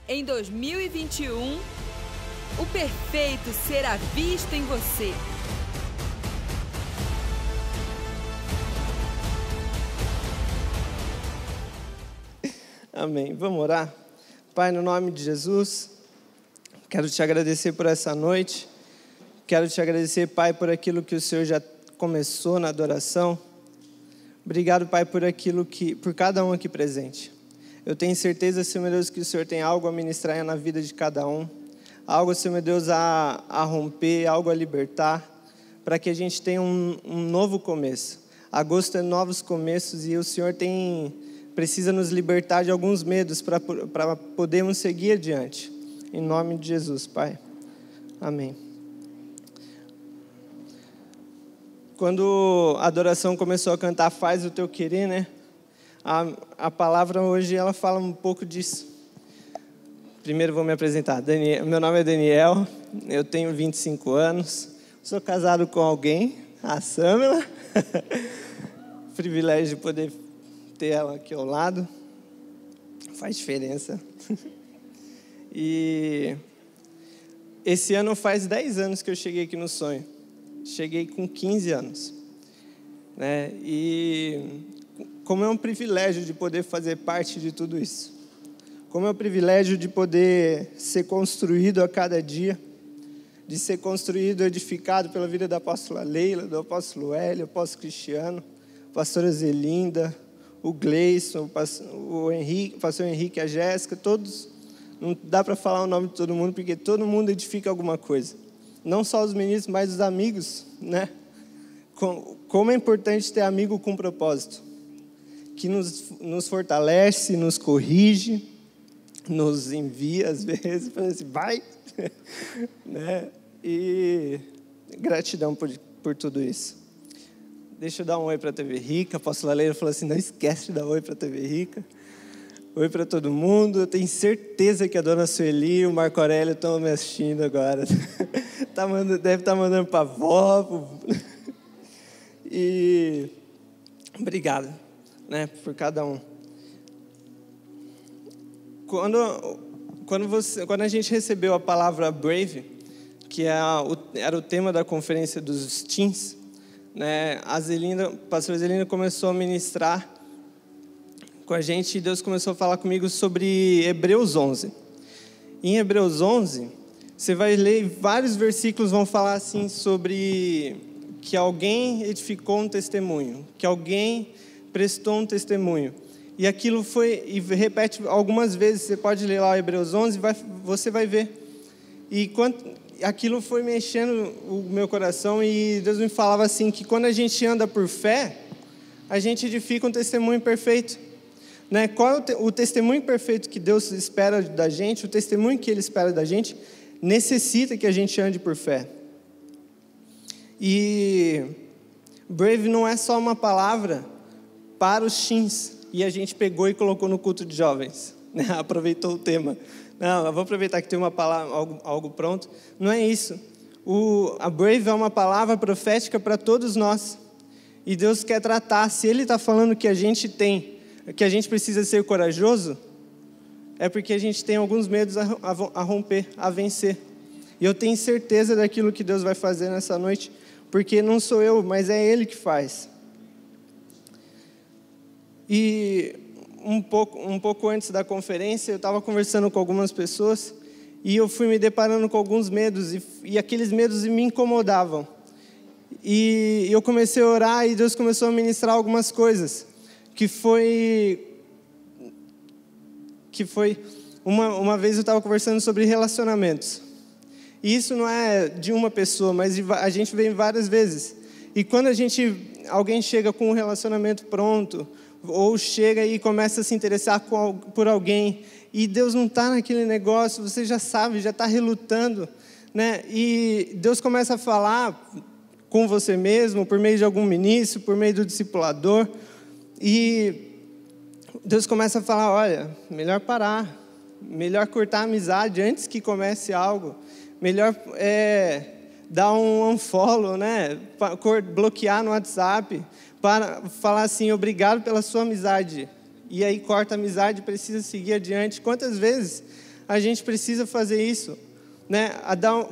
Em 2021, o perfeito será visto em você. Amém. Vamos orar? Pai, no nome de Jesus, quero te agradecer por essa noite. Quero te agradecer, Pai, por aquilo que o Senhor já começou na adoração. Obrigado, Pai, por cada um aqui presente. Eu tenho certeza, Senhor meu Deus, que o Senhor tem algo a ministrar na vida de cada um. Algo, Senhor meu Deus, a romper, algo a libertar, para que a gente tenha um novo começo. Agosto é novos começos e o Senhor precisa nos libertar de alguns medos para podermos seguir adiante. Em nome de Jesus, Pai. Amém. Quando a adoração começou a cantar Faz o Teu Querer, né? A palavra hoje, ela fala um pouco disso. Primeiro vou me apresentar. Meu nome é Daniel, eu tenho 25 anos, sou casado com alguém, a Samela. Privilégio de poder ter ela aqui ao lado, faz diferença. E esse ano faz 10 anos que eu cheguei aqui no Sonho. Cheguei com 15 anos. Né? E como é um privilégio de poder fazer parte de tudo isso. Como é um privilégio de poder ser construído a cada dia, de ser construído, edificado pela vida da apóstola Leila, do apóstolo Hélio, do apóstolo Cristiano, pastora Zelinda, o Gleison, o Henrique, o pastor Henrique, a Jéssica, todos, não dá para falar o nome de todo mundo, porque todo mundo edifica alguma coisa. Não só os ministros, mas os amigos, né? Como é importante ter amigo com propósito, que nos fortalece, nos corrige, nos envia às vezes, fala assim, vai, né? E gratidão por tudo isso. Deixa eu dar um oi para a TV Rica. A apóstola Leila falou assim, não esquece de dar oi para a TV Rica. Oi para todo mundo. Eu tenho certeza que a dona Sueli e o Marco Aurélio estão me assistindo agora. Deve estar mandando para a avó. E obrigado, né, por cada um. Quando a gente recebeu a palavra Brave, que era o tema da conferência dos teens, né, a pastora Zelinda começou a ministrar com a gente e Deus começou a falar comigo sobre Hebreus 11. Em Hebreus 11, você vai ler, vários versículos vão falar assim sobre que alguém edificou um testemunho, que alguém prestou um testemunho. E aquilo e repete algumas vezes, você pode ler lá Hebreus 11, você vai ver. E aquilo foi mexendo o meu coração e Deus me falava assim, que quando a gente anda por fé, a gente edifica um testemunho perfeito. Né? Qual é o testemunho perfeito que Deus espera da gente? O testemunho que Ele espera da gente necessita que a gente ande por fé. E Brave não é só uma palavra para os teens, e a gente pegou e colocou no culto de jovens, né? Aproveitou o tema. Não, eu vou aproveitar que tem uma palavra, algo pronto. Não é isso. A Brave é uma palavra profética para todos nós. E Deus quer tratar, se Ele está falando que a gente precisa ser corajoso, é porque a gente tem alguns medos a romper, a vencer. E eu tenho certeza daquilo que Deus vai fazer nessa noite, porque não sou eu, mas é Ele que faz. E um pouco antes da conferência, eu estava conversando com algumas pessoas e eu fui me deparando com alguns medos e aqueles medos me incomodavam. E eu comecei a orar e Deus começou a ministrar algumas coisas, que foi uma vez eu estava conversando sobre relacionamentos. E isso não é de uma pessoa, mas a gente vê várias vezes. E quando alguém chega com um relacionamento pronto, ou chega e começa a se interessar por alguém, e Deus não está naquele negócio, você já sabe, já está relutando, né? E Deus começa a falar com você mesmo, por meio de algum ministro, por meio do discipulador, e Deus começa a falar, olha, melhor parar, melhor cortar a amizade antes que comece algo, melhor dar um unfollow, né? Bloquear no WhatsApp, para falar assim, obrigado pela sua amizade, e aí corta a amizade, precisa seguir adiante. Quantas vezes a gente precisa fazer isso, né?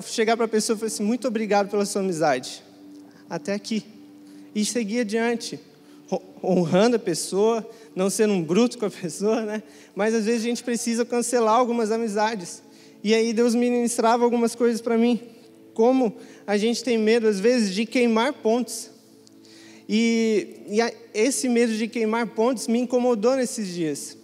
Chegar para a pessoa e falar assim, muito obrigado pela sua amizade, até aqui, e seguir adiante, honrando a pessoa, não sendo um bruto com a pessoa, né? Mas às vezes a gente precisa cancelar algumas amizades, e aí Deus ministrava algumas coisas para mim, como a gente tem medo às vezes de queimar pontes, esse medo de queimar pontes me incomodou nesses dias,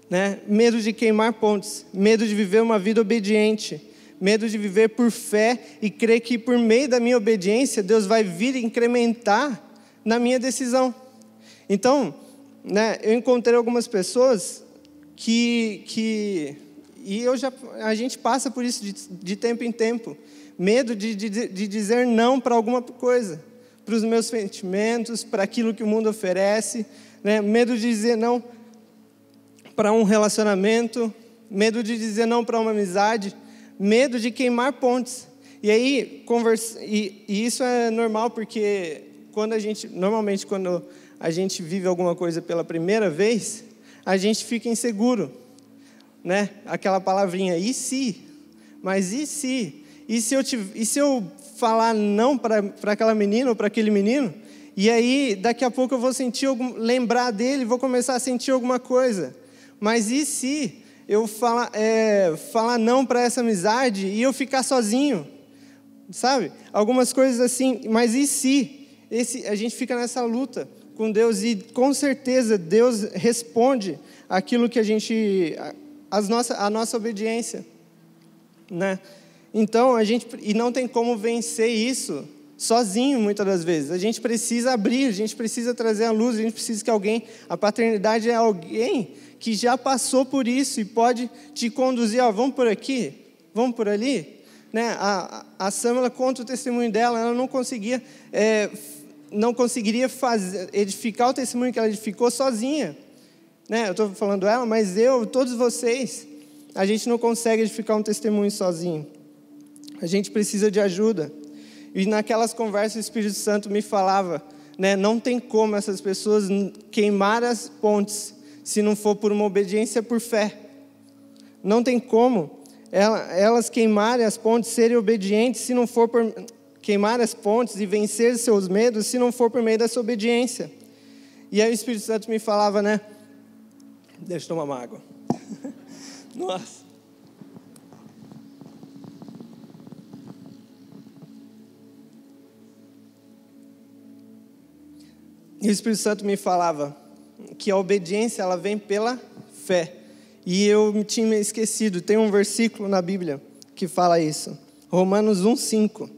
né? Medo de queimar pontes, medo de viver uma vida obediente, medo de viver por fé e crer que por meio da minha obediência Deus vai vir incrementar na minha decisão. Então, né, eu encontrei algumas pessoas a gente passa por isso de tempo em tempo, medo de dizer não para alguma coisa, para os meus sentimentos, para aquilo que o mundo oferece, né? Medo de dizer não para um relacionamento, medo de dizer não para uma amizade, medo de queimar pontes. E aí, e isso é normal, porque normalmente quando a gente vive alguma coisa pela primeira vez, a gente fica inseguro, né? Aquela palavrinha, e se? Mas e se? E se eu falar não para aquela menina ou para aquele menino? E aí, daqui a pouco eu vou lembrar dele, vou começar a sentir alguma coisa. Mas e se eu falar não para essa amizade e eu ficar sozinho? Sabe? Algumas coisas assim, mas e se? A gente fica nessa luta com Deus e com certeza Deus responde aquilo que a nossa obediência, né? Então, e não tem como vencer isso sozinho, muitas das vezes. A gente precisa abrir, a gente precisa trazer a luz, a gente precisa que a paternidade é alguém que já passou por isso e pode te conduzir, vamos por aqui, vamos por ali, né? A Sam, ela conta o testemunho dela, ela não conseguiria edificar o testemunho que ela edificou sozinha, né? Eu estou falando ela, mas todos vocês, a gente não consegue edificar um testemunho sozinho, a gente precisa de ajuda. E naquelas conversas o Espírito Santo me falava, né? Não tem como essas pessoas queimar as pontes se não for por uma obediência por fé. Não tem como elas queimarem as pontes, serem obedientes, se não for por queimar as pontes e vencer seus medos, se não for por meio dessa obediência. E aí o Espírito Santo me falava, né? Deixa eu tomar uma água. Nossa. E o Espírito Santo me falava que a obediência, ela vem pela fé. E eu me tinha esquecido, tem um versículo na Bíblia que fala isso. Romanos 1:5.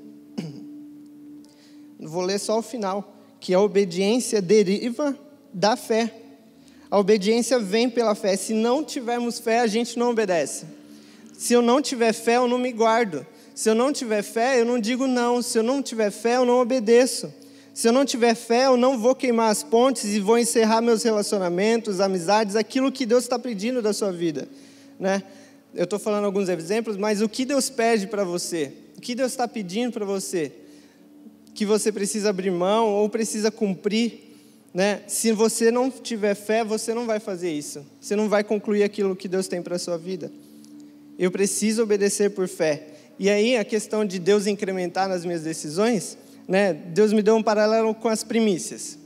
Vou ler só o final. Que a obediência deriva da fé. A obediência vem pela fé. Se não tivermos fé, a gente não obedece. Se eu não tiver fé, eu não me guardo. Se eu não tiver fé, eu não digo não. Se eu não tiver fé, eu não obedeço. Se eu não tiver fé, eu não vou queimar as pontes e vou encerrar meus relacionamentos, amizades, aquilo que Deus está pedindo da sua vida, né? Eu estou falando alguns exemplos, mas o que Deus pede para você? O que Deus está pedindo para você? Que você precisa abrir mão ou precisa cumprir, né? Se você não tiver fé, você não vai fazer isso. Você não vai concluir aquilo que Deus tem para a sua vida. Eu preciso obedecer por fé. E aí a questão de Deus incrementar nas minhas decisões, né? Deus me deu um paralelo com as primícias.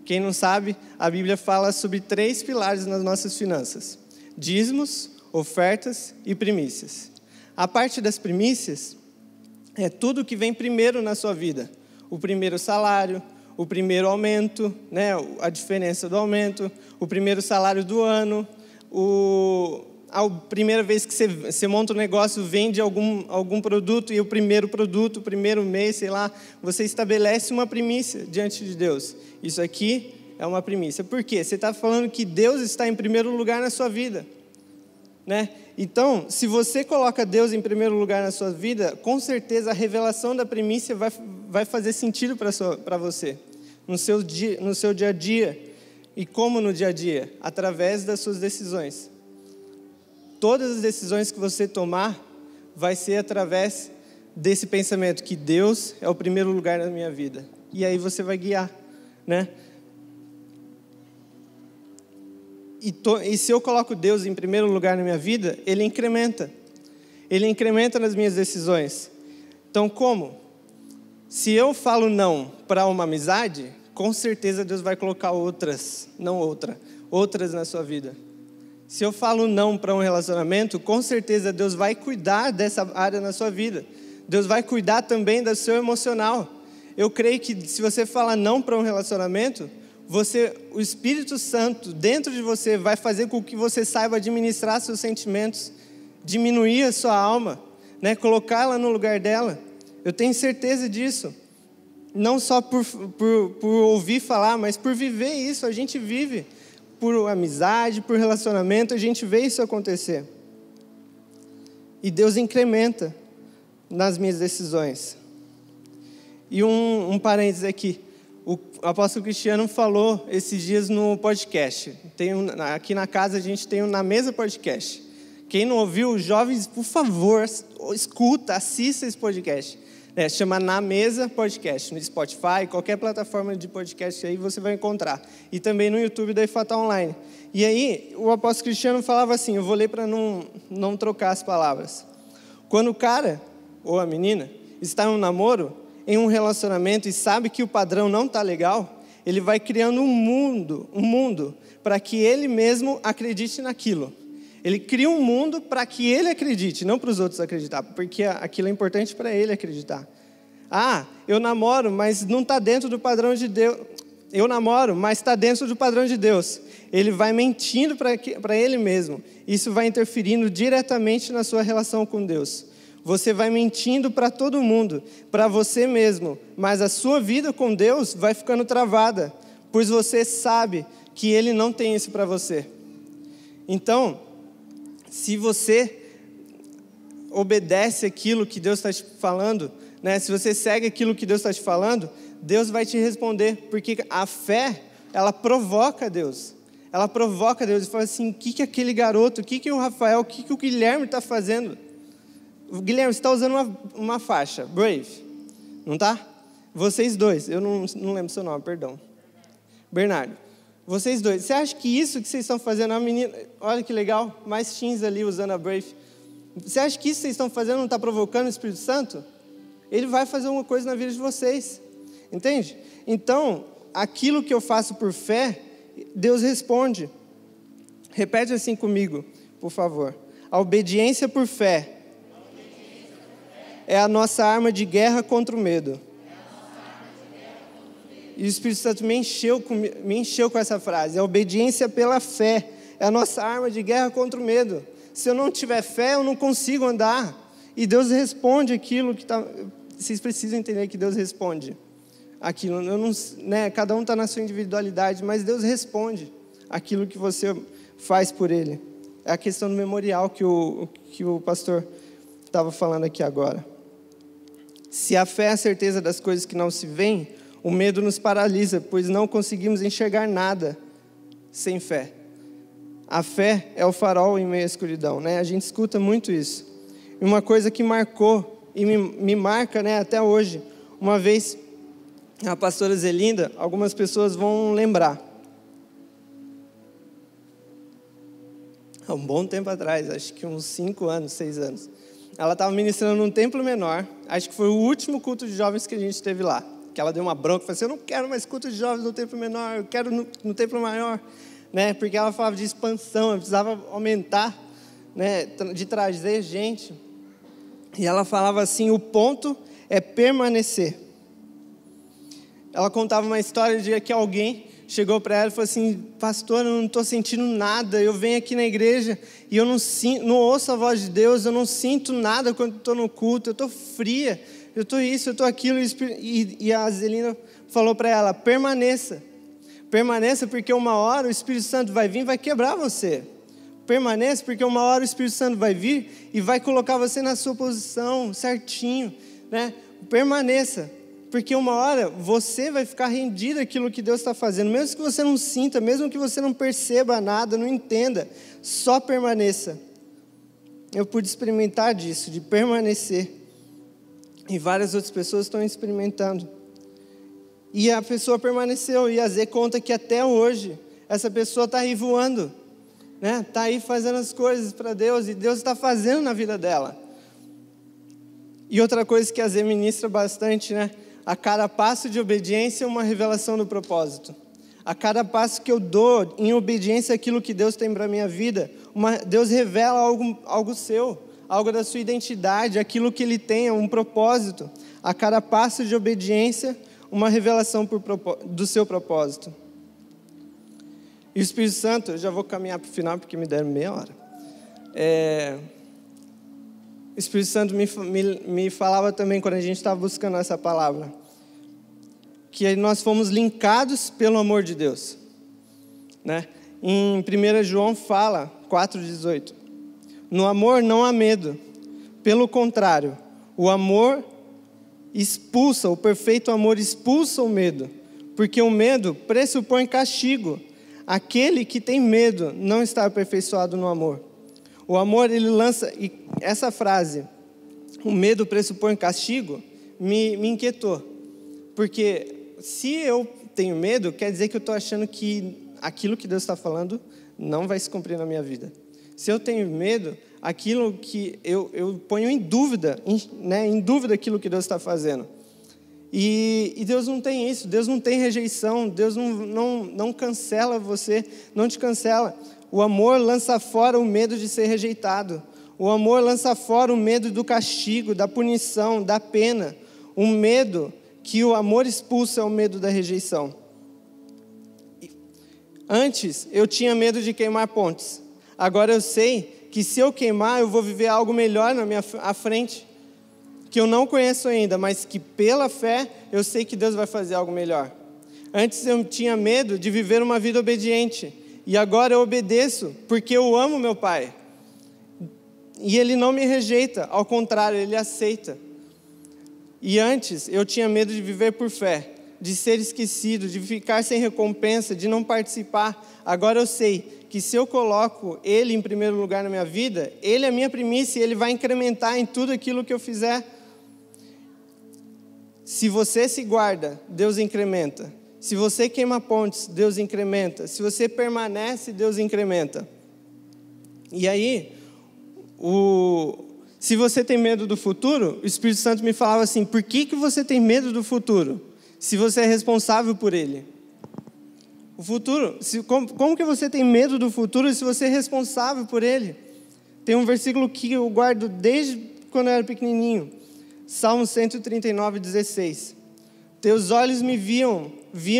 Quem não sabe, a Bíblia fala sobre 3 pilares nas nossas finanças: dízimos, ofertas e primícias. A parte das primícias é tudo que vem primeiro na sua vida. O primeiro salário, o primeiro aumento, né? A diferença do aumento, o primeiro salário do ano, a primeira vez que você monta um negócio, vende algum produto, e o primeiro produto, o primeiro mês, sei lá, você estabelece uma primícia diante de Deus. Isso aqui é uma primícia. Por quê? Você está falando que Deus está em primeiro lugar na sua vida, né? Então, se você coloca Deus em primeiro lugar na sua vida, com certeza a revelação da primícia vai fazer sentido para você, no seu dia a dia. E como no dia a dia? Através das suas decisões. Todas as decisões que você tomar vai ser através desse pensamento que Deus é o primeiro lugar na minha vida. E aí você vai guiar, né? e se eu coloco Deus em primeiro lugar na minha vida, Ele incrementa. Ele incrementa nas minhas decisões. Então, como? Se eu falo não para uma amizade, com certeza Deus vai colocar outras na sua vida. Se eu falo não para um relacionamento, com certeza Deus vai cuidar dessa área na sua vida. Deus vai cuidar também do seu emocional. Eu creio que se você falar não para um relacionamento, o Espírito Santo dentro de você vai fazer com que você saiba administrar seus sentimentos, diminuir a sua alma, né? Colocá-la no lugar dela. Eu tenho certeza disso. Não só por ouvir falar, mas por viver isso. A gente vive por amizade, por relacionamento, a gente vê isso acontecer. E Deus incrementa nas minhas decisões. E um parênteses aqui. O apóstolo Cristiano falou esses dias no podcast. Aqui na casa a gente tem Na Mesa Podcast. Quem não ouviu, jovens, por favor, escuta, assista esse podcast. Chama Na Mesa Podcast, no Spotify, qualquer plataforma de podcast aí você vai encontrar. E também no YouTube da Ifata Online. E aí, o apóstolo Cristiano falava assim, eu vou ler para não trocar as palavras. Quando o cara, ou a menina, está em um namoro, em um relacionamento e sabe que o padrão não está legal, ele vai criando um mundo para que ele mesmo acredite naquilo. Ele cria um mundo para que ele acredite, não para os outros acreditar, porque aquilo é importante para ele acreditar. Eu namoro, mas não está dentro do padrão de Deus. Eu namoro, mas está dentro do padrão de Deus. Ele vai mentindo para ele mesmo. Isso vai interferindo diretamente na sua relação com Deus. Você vai mentindo para todo mundo, para você mesmo, mas a sua vida com Deus vai ficando travada, pois você sabe que Ele não tem isso para você. Então, se você obedece aquilo que Deus está te falando, né? Se você segue aquilo que Deus está te falando, Deus vai te responder, porque a fé, ela provoca Deus. Ela provoca Deus e fala assim, o que aquele garoto, o que o Rafael, o que o Guilherme está fazendo? O Guilherme, você está usando uma faixa, Brave, não está? Vocês dois, eu não lembro seu nome, perdão. Bernardo. Vocês dois, você acha que isso que vocês estão fazendo, a menina, olha que legal, mais teens ali usando a Brave. Você acha que isso que vocês estão fazendo não está provocando o Espírito Santo? Ele vai fazer uma coisa na vida de vocês, entende? Então, aquilo que eu faço por fé, Deus responde. Repete assim comigo, por favor. A obediência por fé é a nossa arma de guerra contra o medo. E o Espírito Santo me encheu com essa frase. A obediência pela fé é a nossa arma de guerra contra o medo. Se eu não tiver fé, eu não consigo andar. E Deus responde aquilo que está... Vocês precisam entender que Deus responde aquilo. Cada um está na sua individualidade, mas Deus responde aquilo que você faz por Ele. É a questão do memorial que o pastor estava falando aqui agora. Se a fé é a certeza das coisas que não se veem, o medo nos paralisa, pois não conseguimos enxergar nada sem fé. A fé é o farol em meio à escuridão, né? A gente escuta muito isso. E uma coisa que marcou e me marca, né, até hoje, uma vez a pastora Zelinda, algumas pessoas vão lembrar. Há um bom tempo atrás, acho que uns 5 anos, 6 anos. Ela estava ministrando num templo menor, acho que foi o último culto de jovens que a gente teve lá. Que ela deu uma bronca, falou assim, eu não quero mais culto de jovens no templo menor, eu quero no templo maior, né? Porque ela falava de expansão, ela precisava aumentar, né? De trazer gente. E ela falava assim, o ponto é permanecer. Ela contava uma história de que alguém chegou para ela e falou assim, pastor, eu não estou sentindo nada, eu venho aqui na igreja e eu não ouço a voz de Deus, eu não sinto nada quando estou no culto, eu estou fria, eu estou isso, eu estou aquilo. E a Zelina falou para ela, permaneça porque uma hora o Espírito Santo vai vir e vai quebrar você. Permaneça porque uma hora o Espírito Santo vai vir e vai colocar você na sua posição certinho, né? Permaneça. Porque uma hora você vai ficar rendido àquilo que Deus está fazendo. Mesmo que você não sinta, mesmo que você não perceba nada, não entenda. Só permaneça. Eu pude experimentar disso, de permanecer. E várias outras pessoas estão experimentando. E a pessoa permaneceu. E a Zé conta que até hoje, essa pessoa está aí voando. né? Tá aí fazendo as coisas para Deus e Deus está fazendo na vida dela. E outra coisa que a Zê ministra bastante, né? A cada passo de obediência, uma revelação do propósito. A cada passo que eu dou em obediência àquilo que Deus tem para a minha vida, Deus revela algo seu, algo da sua identidade, aquilo que Ele tem, um propósito. A cada passo de obediência, uma revelação do seu propósito. E o Espírito Santo, eu já vou caminhar para o final, porque me deram meia hora. O Espírito Santo me falava também, quando a gente estava buscando essa palavra, que nós fomos linkados pelo amor de Deus, né? Em 1 João fala, 4,18, no amor não há medo, pelo contrário, o amor expulsa, o perfeito amor expulsa o medo, porque o medo pressupõe castigo. Aquele que tem medo não está aperfeiçoado no amor. O amor, ele lança, e essa frase, o medo pressupõe castigo, me inquietou, porque se eu tenho medo, quer dizer que eu estou achando que aquilo que Deus está falando não vai se cumprir na minha vida. Se eu tenho medo, aquilo que eu ponho em dúvida, né, em dúvida aquilo que Deus está fazendo. E Deus não tem isso, Deus não tem rejeição, Deus não cancela você, não te cancela. O amor lança fora o medo de ser rejeitado. O amor lança fora o medo do castigo, da punição, da pena. O medo que o amor expulsa é o medo da rejeição. Antes, eu tinha medo de queimar pontes. Agora eu sei que se eu queimar, eu vou viver algo melhor na minha frente, que eu não conheço ainda, mas que pela fé eu sei que Deus vai fazer algo melhor. Antes eu tinha medo de viver uma vida obediente, e agora eu obedeço porque eu amo meu Pai. E Ele não me rejeita, ao contrário, Ele aceita. E antes eu tinha medo de viver por fé, de ser esquecido, de ficar sem recompensa, de não participar. Agora eu sei que se eu coloco Ele em primeiro lugar na minha vida, Ele é a minha primícia e Ele vai incrementar em tudo aquilo que eu fizer. Se você se guarda, Deus incrementa. Se você queima pontes, Deus incrementa. Se você permanece, Deus incrementa. E aí, se você tem medo do futuro, o Espírito Santo me falava assim, por que você tem medo do futuro? Se você é responsável por ele. O futuro, como que você tem medo do futuro se você é responsável por ele? Tem um versículo que eu guardo desde quando eu era pequenininho. Salmo 139, 16. Teus olhos me viam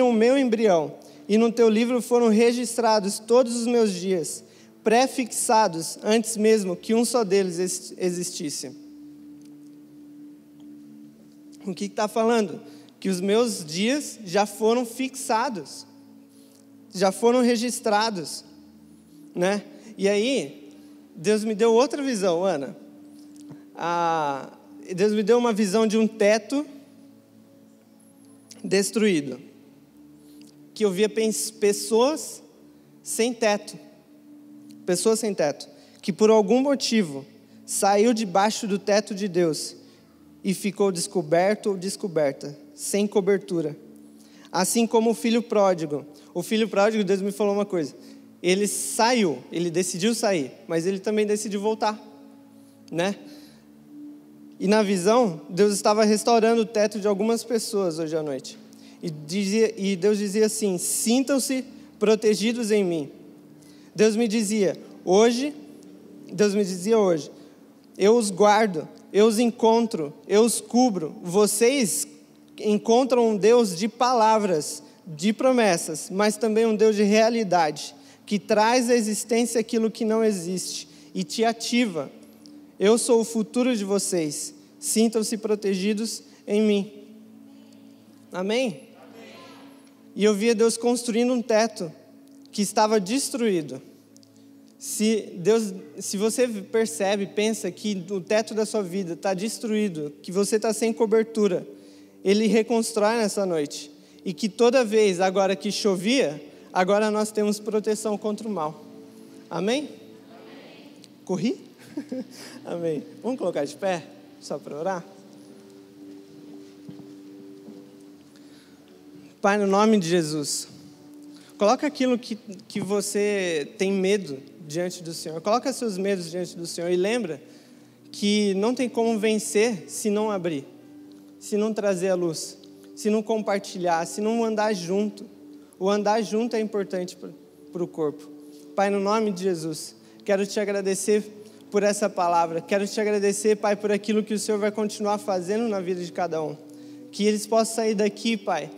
o meu embrião, e no teu livro foram registrados todos os meus dias, pré-fixados antes mesmo que um só deles existisse. O que está falando? Que os meus dias já foram fixados, já foram registrados, né? E aí, Deus me deu outra visão, Ana. Deus me deu uma visão de um teto destruído, que eu via pessoas sem teto, que por algum motivo saiu debaixo do teto de Deus e ficou descoberto ou descoberta, sem cobertura. Assim como o filho pródigo, Deus me falou uma coisa, ele saiu, ele decidiu sair, mas ele também decidiu voltar, né? E na visão, Deus estava restaurando o teto de algumas pessoas hoje à noite. E Deus dizia assim, sintam-se protegidos em mim. Deus me dizia hoje, eu os guardo, eu os encontro, eu os cubro. Vocês encontram um Deus de palavras, de promessas, mas também um Deus de realidade, que traz à existência aquilo que não existe e te ativa. Eu sou o futuro de vocês. Sintam-se protegidos em mim. Amém? Amém? E eu via Deus construindo um teto que estava destruído. Se você percebe, pensa que o teto da sua vida está destruído, que você está sem cobertura, Ele reconstrói nessa noite. E que toda vez, agora que chovia, agora nós temos proteção contra o mal. Amém? Amém. Corri? Amém. Vamos colocar de pé, só para orar? Pai, no nome de Jesus, coloca aquilo que você tem medo diante do Senhor. Coloca seus medos diante do Senhor e lembra que não tem como vencer se não abrir, se não trazer a luz, se não compartilhar, se não andar junto. O andar junto é importante para o corpo. Pai, no nome de Jesus, quero te agradecer por essa palavra. Quero te agradecer, Pai, por aquilo que o Senhor vai continuar fazendo na vida de cada um. Que eles possam sair daqui, Pai,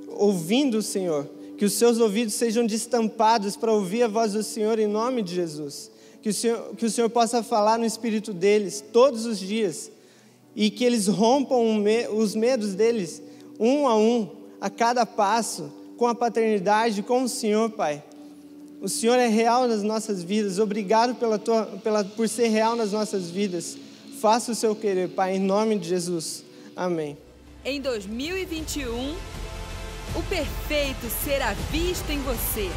ouvindo o Senhor. Que os seus ouvidos sejam destampados para ouvir a voz do Senhor em nome de Jesus. Que o Senhor possa falar no espírito deles todos os dias. E que eles rompam os medos deles, um, a cada passo, com a paternidade, com o Senhor, Pai. O Senhor é real nas nossas vidas. Obrigado por ser real nas nossas vidas. Faça o seu querer, Pai, em nome de Jesus. Amém. Em 2021, o perfeito será visto em você.